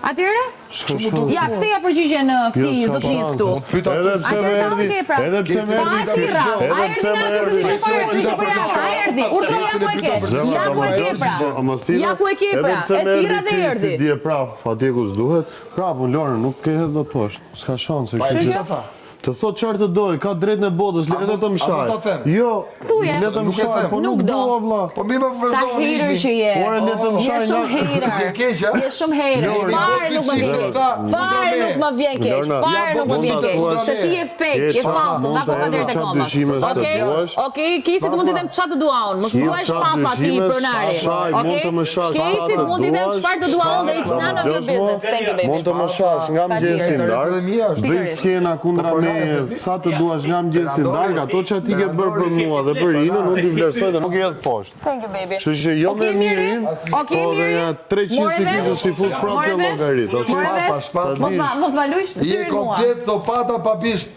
Atyre? Ja, ktheja përgjigjen këtij zotërisë këtu. Edhe pse më erdhi. Urtroja ku e ke. Ja ku e ke pra. E thira dhe erdhi. Di prap, atje ku s'duhet. Prap, Lorën, nuk ke hedh dot poshtë. S'ka shanse. Të thot çfarë të doj, ka drejt në botës, le të mshaj. Jo, le të mshaj, po nuk do vlla. Po më vazhdo. Sa hater që je. Ora le të mshaj. Je shumë hater. Je shumë hater. Fare nuk më vjen keq. Fare nuk më vjen keq. Fare nuk më vjen keq. Se ti je fake, je falso, nga kokadet e koma. Okej, kisit mund të them çfarë të dua unë. Mos thuaj shpapa ti pronari. Okej? Kisit mund të them çfarë të dua unë dhe it's none of your business. Thank you baby. Mund të më shash nga mëngjesi ndar. Bëj skena kundra sa të duash nga mëngjesi dark, ato që ti ke bërë për mua dhe për Inën, unë t'i vlerësoj dhe nuk i hedh poshtë. Thank you baby. Kështu që jo me mirin, po dhe nga 300 sikisë si fus prapë të llogarit. Mos ma lujsh syrin mua. Je komplet sopata pa bisht.